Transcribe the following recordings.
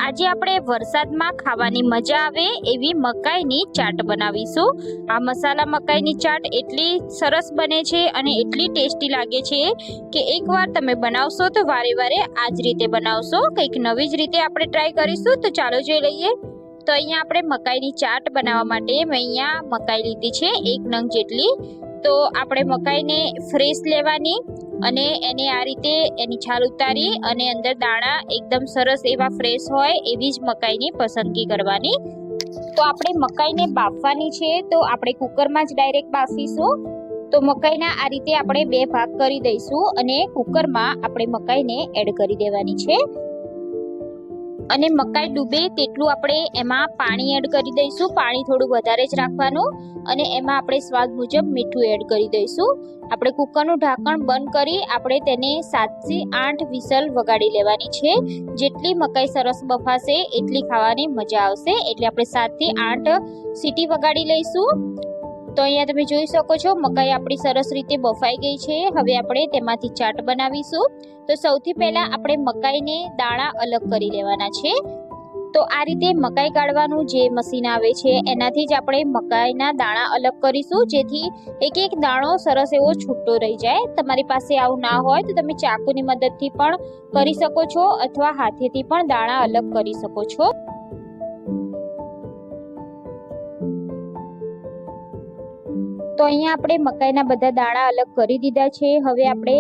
આજે આપણે વરસાદમાં ખાવાની મજા આવે એવી મકાઈની ચાટ બનાવીશું। આ મસાલા મકાઈની ચાટ એટલી સરસ બને છે અને એટલી ટેસ્ટી લાગે છે કે એકવાર તમે બનાવશો તો વારે વારે આ જ રીતે બનાવશો। કંઈક નવી જ રીતે આપણે ટ્રાય કરીશું। તો ચાલો જોઈ લઈએ। તો અહીંયા આપણે મકાઈની ચાટ બનાવવા માટે મેં અહીંયા મકાઈ લીધી છે 1 નંગ જેટલી। તો આપણે મકાઈને ફ્રેશ લેવાની અને એને આ રીતે એની છાલ ઉતારી અને અંદર દાણા એકદમ સરસ એવા ફ્રેશ હોય એવી જ મકાઈની પસંદગી કરવાની। તો આપણે મકાઈને બાફવાની છે તો આપણે કુકરમાં જ ડાયરેક્ટ બાફીશું। તો મકાઈના આ રીતે આપણે 2 ભાગ કરી દઈશું અને કુકરમાં આપણે મકાઈને એડ કરી દેવાની છે અને મકાઈ ડૂબે તેટલું આપણે એમાં પાણી એડ કરી દઈશું। પાણી થોડું વધારે જ રાખવાનું અને એમાં આપણે સ્વાદ મુજબ મીઠું એડ કરી દઈશું। આપણે કુકરનું ઢાંકણ બંધ કરી આપણે તેને 7 થી 8 વિસલ વગાડી લેવાની છે। જેટલી મકાઈ સરસ બફાશે એટલી ખાવાની મજા આવશે, એટલે આપણે 7 થી 8 સીટી વગાડી લઈશું। તો અહીંયા તમે જોઈ શકો છો મકાઈ આપણી સરસ રીતે બફાઈ ગઈ છે। હવે આપણે તેમાંથી ચાટ બનાવીશું। તો સૌથી પહેલા આપણે મકાઈને દાણા અલગ કરી લેવાના છે। તો આ રીતે મકાઈ કાઢવાનું જે મશીન આવે છે એનાથી જ આપણે મકાઈના દાણા અલગ કરીશું, જેથી એક એક દાણો સરસ એવો છૂટો રહી જાય। તમારી પાસે આવું ના હોય તો તમે ચાકુની મદદથી પણ કરી શકો છો અથવા હાથેથી પણ દાણા અલગ કરી શકો છો। તો અહીંયા આપણે મકાઈના બધા દાણા અલગ કરી દીધા છે। હવે આપણે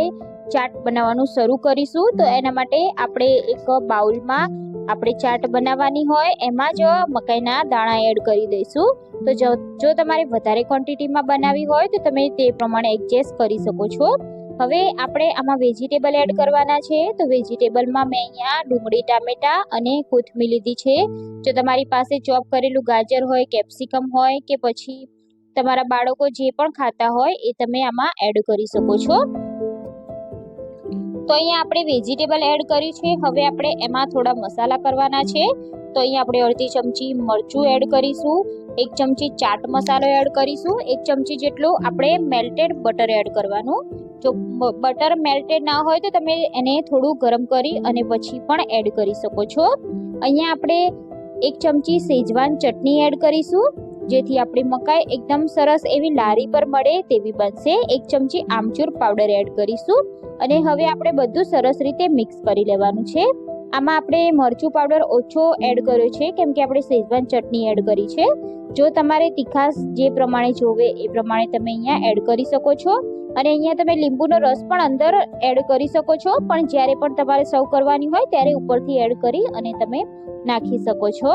ચાટ બનાવવાનું શરૂ કરીશું। તો એના માટે આપણે એક બાઉલમાં આપણે ચાટ બનાવવાની હોય એમાં જ મકાઈના દાણા એડ કરી દઈશું। તો જો તમારે વધારે ક્વોન્ટિટીમાં બનાવવી હોય તો તમે તે પ્રમાણે એડજસ્ટ કરી શકો છો। હવે આપણે આમાં વેજીટેબલ એડ કરવાના છે। તો વેજીટેબલમાં મેં અહીંયા ડુંગળી, ટામેટા અને કોથમીર લીધી છે। જો તમારી પાસે ચોપ કરેલું ગાજર હોય, કેપ્સિકમ હોય કે પછી તમારા બાળકો જે પણ ખાતા હોય એ તમે આમાં એડ કરી શકો છો। તો અહીંયા આપણે વેજીટેબલ એડ કર્યું છે। હવે આપણે એમાં થોડા મસાલા કરવાના છે। તો અહીંયા આપણે અડધી ચમચી મરચું એડ કરીશું, 1 ચમચી ચાટ મસાલો એડ કરીશું, 1 ચમચી જેટલું આપણે મેલ્ટેડ બટર એડ કરવાનું। જો બટર મેલ્ટેડ ના હોય તો તમે એને થોડું ગરમ કરી અને પછી પણ એડ કરી શકો છો। અહીંયા આપણે 1 ચમચી શેઝવાન ચટણી એડ કરીશું, જેથી આપણી મકાઈ એકદમ સરસ એવી લારી પર મળે તેવી બનશે। 1 ચમચી આમચૂર પાવડર એડ કરીશું અને હવે આપણે બધું સરસ રીતે મિક્સ કરી લેવાનું છે। આમાં આપણે મરચું પાવડર ઓછો એડ કર્યો છે કેમ કે આપણે શેઝવાન ચટણી એડ કરી છે। જો તમારે તીખાશ જે પ્રમાણે જોવે એ પ્રમાણે તમે અહીંયા એડ કરી શકો છો અને અહીંયા તમે લીંબુનો રસ પણ અંદર એડ કરી શકો છો, પણ જ્યારે પણ તમારે સર્વ કરવાની હોય ત્યારે ઉપરથી એડ કરી અને તમે નાખી શકો છો।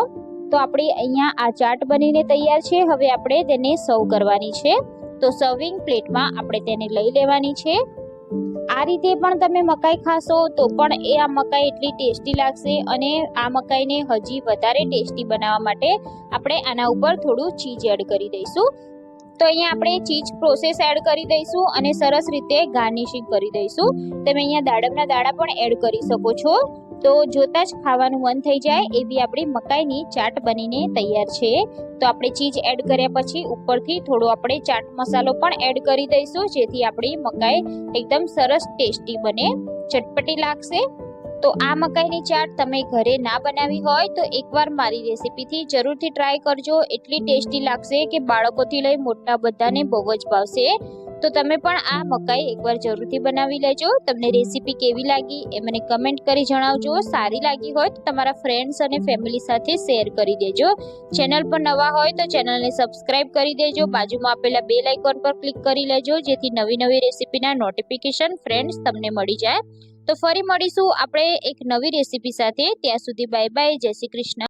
તો આપણી અહીંયા આ ચાટ બનીને તૈયાર છે। હવે આપણે તેને સર્વ કરવાની છે। તો સર્વિંગ પ્લેટમાં આપણે તેને લઈ લેવાની છે। આ રીતે પણ તમે મકાઈ ખાશો તો પણ આ મકાઈ એટલી ટેસ્ટી લાગશે અને આ મકાઈને હજી વધારે ટેસ્ટી બનાવવા માટે આપણે આના ઉપર થોડું ચીઝ એડ કરી દઈશું। તો અહીંયા આપણે ચીઝ પ્રોસેસ એડ કરી દઈશું અને સરસ રીતે ગાર્નિશિંગ કરી દઈશું। તમે અહીંયા દાડમના દાણા પણ એડ કરી શકો છો। તો જોતા જ ખાવાનું મન થઈ જાય એવી આપણી મકાઈની ચાટ બનીને તૈયાર છે। તો આપણે ચીઝ એડ કર્યા પછી ઉપરથી થોડો આપણે ચાટ મસાલો પણ એડ કરી દઈશું, જેથી આપણી મકાઈ એકદમ સરસ ટેસ્ટી બને, ચટપટી લાગશે। તો આ મકાઈની ચાટ તમે ઘરે ના બનાવી હોય તો એકવાર મારી રેસીપીથી જરૂરથી ટ્રાય કરજો। એટલી ટેસ્ટી લાગશે કે બાળકોથી લઈ મોટા બધાને બહુ જ ભાવશે। તો તમે પણ આ મકાઈ એકવાર જરૂરથી બનાવી લેજો। તમને રેસીપી કેવી લાગી એ મને કમેન્ટ કરી જણાવજો। સારી લાગી હોય તો તમારા ફ્રેન્ડ્સ અને ફેમિલી સાથે શેર કરી દેજો। ચેનલ પર નવા હોય તો ચેનલને સબસ્ક્રાઇબ કરી દેજો। બાજુમાં આપેલા બેલ આઇકોન પર ક્લિક કરી લેજો, જેથી નવી નવી રેસીપીના નોટિફિકેશન ફ્રેન્ડ્સ તમને મળી જાય। તો ફરી મળીશું આપણે એક નવી રેસીપી સાથે। ત્યાં સુધી બાય બાય, જય શ્રી કૃષ્ણ।